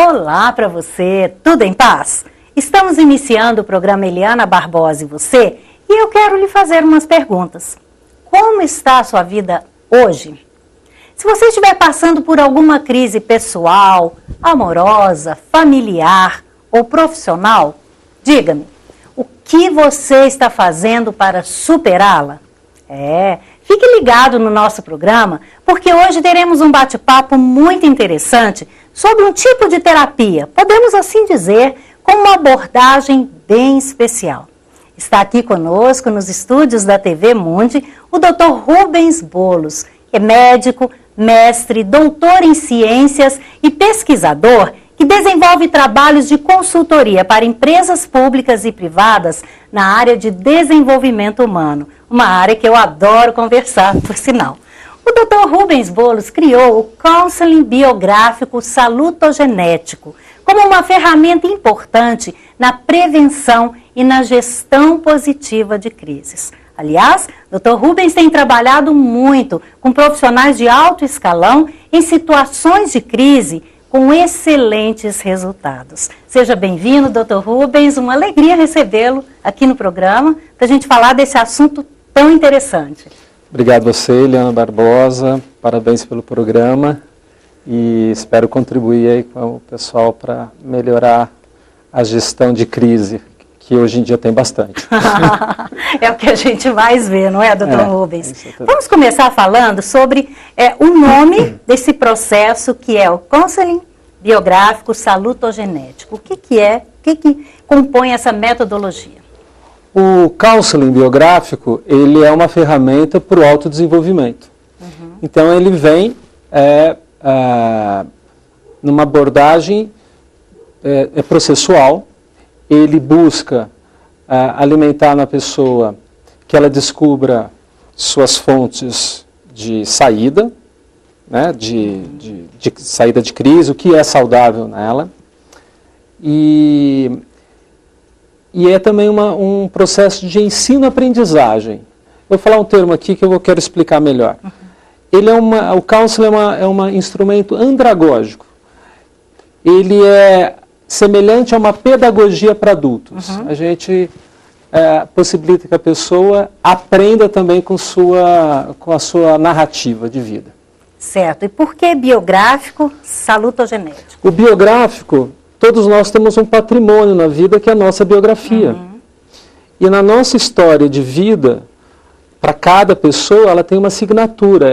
Olá para você, tudo em paz? Estamos iniciando o programa Eliana Barbosa e você, e eu quero lhe fazer umas perguntas. Como está a sua vida hoje? Se você estiver passando por alguma crise pessoal, amorosa, familiar ou profissional, diga-me, o que você está fazendo para superá-la? Fique ligado no nosso programa, porque hoje teremos um bate-papo muito interessante sobre um tipo de terapia, podemos assim dizer, com uma abordagem bem especial. Está aqui conosco, nos estúdios da TV Mundi, o Dr. Rubens Bolos, que é médico, mestre, doutor em ciências e pesquisador que desenvolve trabalhos de consultoria para empresas públicas e privadas na área de desenvolvimento humano, uma área que eu adoro conversar, por sinal. O Dr. Rubens Bolos criou o Counseling Biográfico Salutogenético como uma ferramenta importante na prevenção e na gestão positiva de crises. Aliás, Dr. Rubens tem trabalhado muito com profissionais de alto escalão em situações de crise com excelentes resultados. Seja bem-vindo, Dr. Rubens, uma alegria recebê-lo aqui no programa para a gente falar desse assunto tão interessante. Obrigado a você, Eliana Barbosa, parabéns pelo programa e espero contribuir aí com o pessoal para melhorar a gestão de crise, que hoje em dia tem bastante. É o que a gente mais vê, não é, Dr. Rubens? Vamos começar falando sobre o nome desse processo que é o Counseling Biográfico Salutogenético. O que compõe essa metodologia? O counseling biográfico, ele é uma ferramenta para o autodesenvolvimento. Então, ele vem numa abordagem processual, ele busca alimentar na pessoa que ela descubra suas fontes de saída, né, de saída de crise, o que é saudável nela. E é também um processo de ensino-aprendizagem. Vou falar um termo aqui que eu quero explicar melhor. O counseling é um instrumento andragógico. Ele é semelhante a uma pedagogia para adultos. A gente possibilita que a pessoa aprenda também com a sua narrativa de vida. Certo. E por que biográfico salutogenético? O biográfico, todos nós temos um patrimônio na vida que é a nossa biografia. E na nossa história de vida, para cada pessoa, ela tem uma assinatura.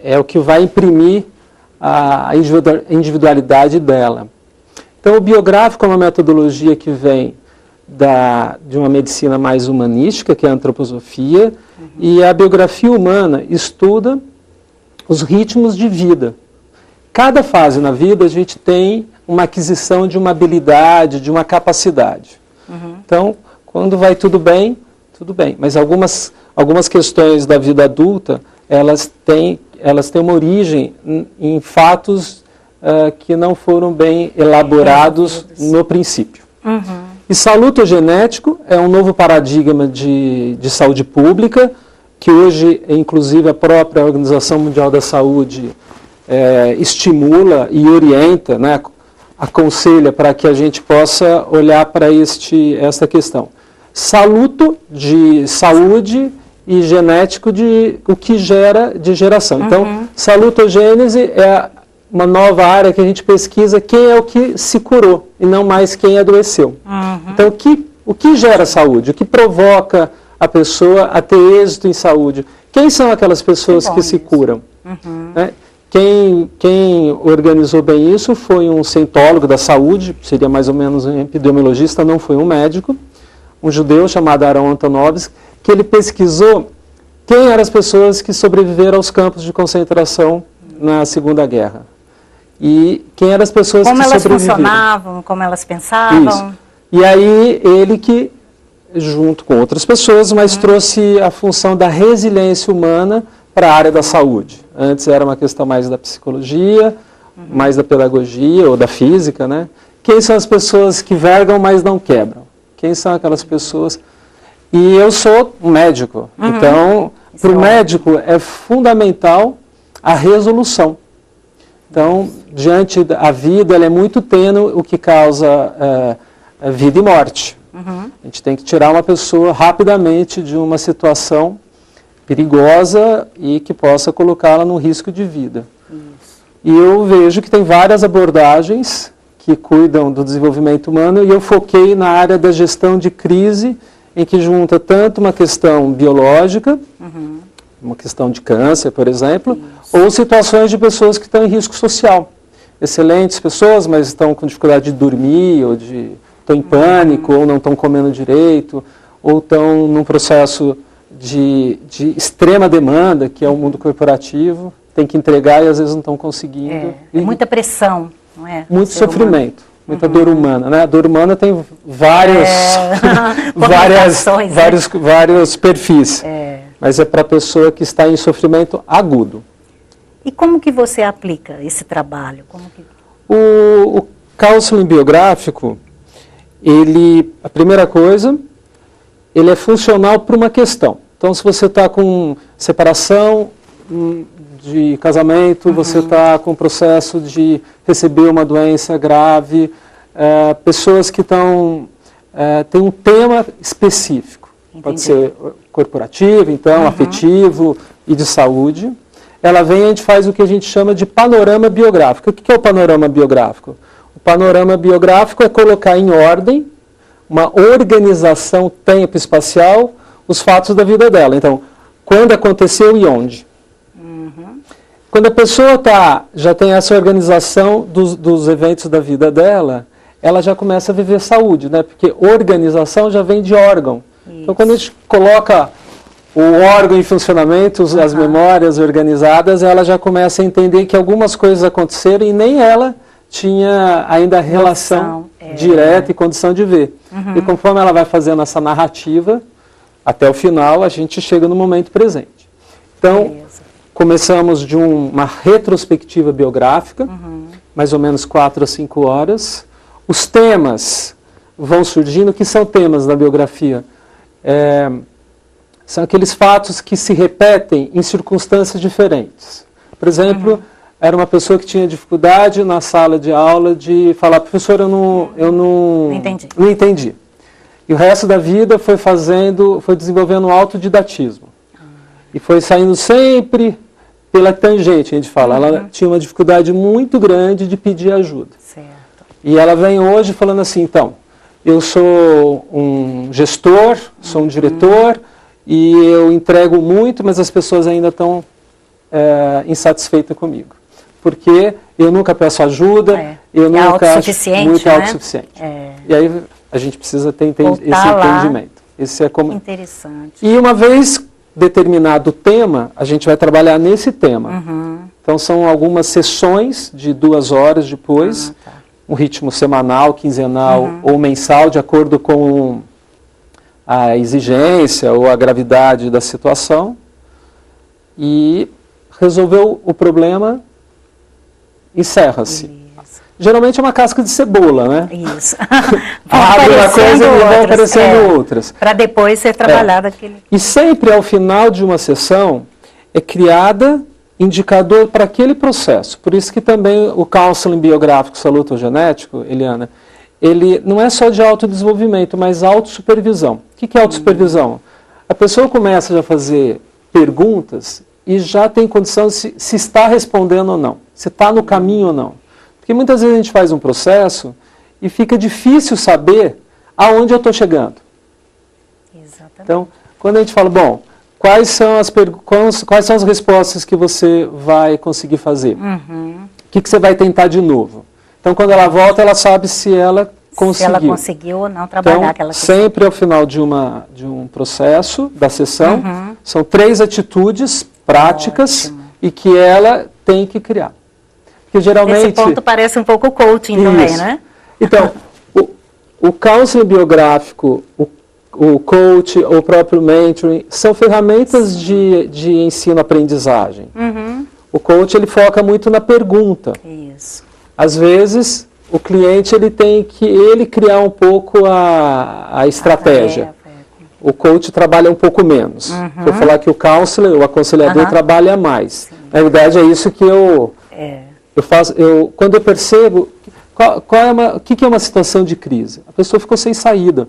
É o que vai imprimir a individualidade dela. Então, o biográfico é uma metodologia que vem de uma medicina mais humanística, que é a antroposofia, e a biografia humana estuda os ritmos de vida. Cada fase na vida a gente tem uma aquisição de uma habilidade, de uma capacidade. Então, quando vai tudo bem, mas algumas questões da vida adulta, elas têm uma origem em fatos que não foram bem elaborados no princípio. E salutogenético é um novo paradigma de saúde pública, que hoje, inclusive, a própria Organização Mundial da Saúde estimula e orienta, né, aconselha para que a gente possa olhar para esta questão. Saluto de saúde e genético de o que gera de geração. Então, salutogênese é uma nova área que a gente pesquisa quem é o que se curou e não mais quem adoeceu. Então, o que gera saúde? O que provoca a pessoa a ter êxito em saúde? Quem são aquelas pessoas que se curam? Né? Quem organizou bem isso foi um cientólogo da saúde, seria mais ou menos um epidemiologista, não foi um médico, um judeu chamado Aaron Antonovsky, que ele pesquisou quem eram as pessoas que sobreviveram aos campos de concentração na Segunda Guerra. E quem eram as pessoas que sobreviveram. Como elas funcionavam, como elas pensavam. Isso. E aí ele que, junto com outras pessoas, mas trouxe a função da resiliência humana para a área da saúde. Antes era uma questão mais da psicologia, mais da pedagogia ou da física, né? Quem são as pessoas que vergam, mas não quebram? Quem são aquelas pessoas? E eu sou um médico, então, para o médico é fundamental a resolução. Então, diante da vida, ela é muito tênue, o que causa vida e morte. A gente tem que tirar uma pessoa rapidamente de uma situação perigosa e que possa colocá-la num risco de vida. E eu vejo que tem várias abordagens que cuidam do desenvolvimento humano e eu foquei na área da gestão de crise, em que junta tanto uma questão biológica, uma questão de câncer, por exemplo, ou situações de pessoas que estão em risco social. Excelentes pessoas, mas estão com dificuldade de dormir, ou estão em pânico, ou não estão comendo direito, ou estão num processo de extrema demanda, que é o mundo corporativo, tem que entregar e às vezes não estão conseguindo. Muita pressão, não é? Muito sofrimento, muita dor humana, né? A dor humana tem vários perfis, mas é para a pessoa que está em sofrimento agudo. E como que você aplica esse trabalho? O counseling biográfico, a primeira coisa, ele é funcional para uma questão. Então, se você está com separação de casamento, você está com processo de receber uma doença grave, pessoas que têm um tema específico. Entendi. Pode ser corporativo, então, afetivo e de saúde. Ela vem e a gente faz o que a gente chama de panorama biográfico. O que é o panorama biográfico? O panorama biográfico é colocar em ordem, uma organização tempo-espacial, os fatos da vida dela. Então, quando aconteceu e onde. Quando a pessoa já tem essa organização dos eventos da vida dela, ela já começa a viver saúde, né? Porque organização já vem de órgão. Isso. Então, quando a gente coloca o órgão em funcionamento, as memórias organizadas, ela já começa a entender que algumas coisas aconteceram e nem ela tinha ainda relação direta e condição de ver. E conforme ela vai fazendo essa narrativa, até o final, a gente chega no momento presente. Então, começamos de uma retrospectiva biográfica, mais ou menos 4 a 5 horas. Os temas vão surgindo. O que são temas na biografia? São aqueles fatos que se repetem em circunstâncias diferentes. Por exemplo, era uma pessoa que tinha dificuldade na sala de aula de falar, professor, eu não entendi. E o resto da vida foi desenvolvendo um autodidatismo. E foi saindo sempre pela tangente, a gente fala. Ela tinha uma dificuldade muito grande de pedir ajuda. Certo. E ela vem hoje falando assim, então, eu sou um gestor, sou um diretor, e eu entrego muito, mas as pessoas ainda estão insatisfeitas comigo. Porque eu nunca peço ajuda, eu nunca acho muito autossuficiente. E aí a gente precisa ter esse entendimento. Esse é como... Interessante. E uma vez determinado o tema, a gente vai trabalhar nesse tema. Então são algumas sessões de 2 horas depois, um ritmo semanal, quinzenal ou mensal, de acordo com a exigência ou a gravidade da situação, e resolveu o problema, encerra-se. Geralmente é uma casca de cebola, né? Isso. Abre uma coisa e vão aparecendo outras. Para depois ser trabalhado aquele... E sempre ao final de uma sessão é criada indicador para aquele processo. Por isso que também o counseling biográfico salutogenético, Eliana, ele não é só de autodesenvolvimento, mas autossupervisão. O que é autossupervisão? A pessoa começa já a fazer perguntas e já tem condição de se está respondendo ou não, se está no caminho ou não. Porque muitas vezes a gente faz um processo e fica difícil saber aonde eu estou chegando. Exatamente. Então, quando a gente fala, bom, quais são as respostas que você vai conseguir fazer? O que você vai tentar de novo? Então, quando ela volta, ela sabe se ela conseguiu. Se ela conseguiu ou não trabalhar aquela questão. Sempre ao final de um processo, da sessão, são 3 atitudes práticas e que ela tem que criar. Porque geralmente... Esse ponto parece um pouco coaching também, né? Então, o counseling biográfico, o coach, o próprio mentoring, são ferramentas de ensino-aprendizagem. O coach, ele foca muito na pergunta. Isso. Às vezes, o cliente ele tem que criar um pouco a estratégia. O coach trabalha um pouco menos. Vou falar que o counselor, o aconselhador, trabalha mais. Sim. Na verdade, é isso que eu Quando eu percebo, o que é uma situação de crise? A pessoa ficou sem saída,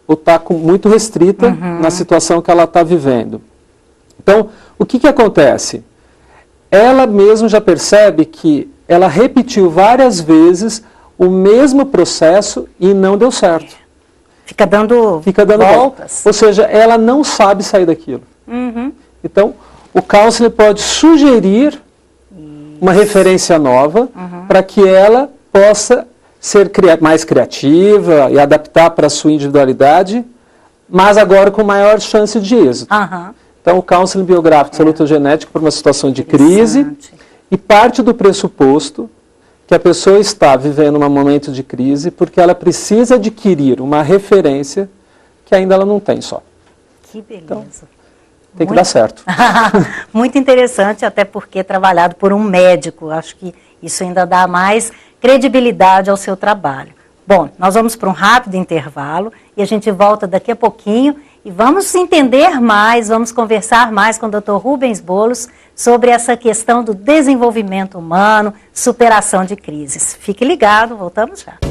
ou está muito restrita na situação que ela está vivendo. Então, o que acontece? Ela mesma já percebe que ela repetiu várias vezes o mesmo processo e não deu certo. Fica dando voltas. Ou seja, ela não sabe sair daquilo. Então, o counselor pode sugerir uma referência nova para que ela possa ser mais criativa e adaptar para a sua individualidade, mas agora com maior chance de êxito. Então, o counseling biográfico salutogenético para uma situação de crise e parte do pressuposto que a pessoa está vivendo um momento de crise porque ela precisa adquirir uma referência que ainda ela não tem só. Que beleza. Então, tem que dar certo. Muito interessante, até porque trabalhado por um médico. Acho que isso ainda dá mais credibilidade ao seu trabalho. Bom, nós vamos para um rápido intervalo e a gente volta daqui a pouquinho e vamos entender mais, vamos conversar mais com o Dr. Rubens Bolos sobre essa questão do desenvolvimento humano, superação de crises. Fique ligado, voltamos já.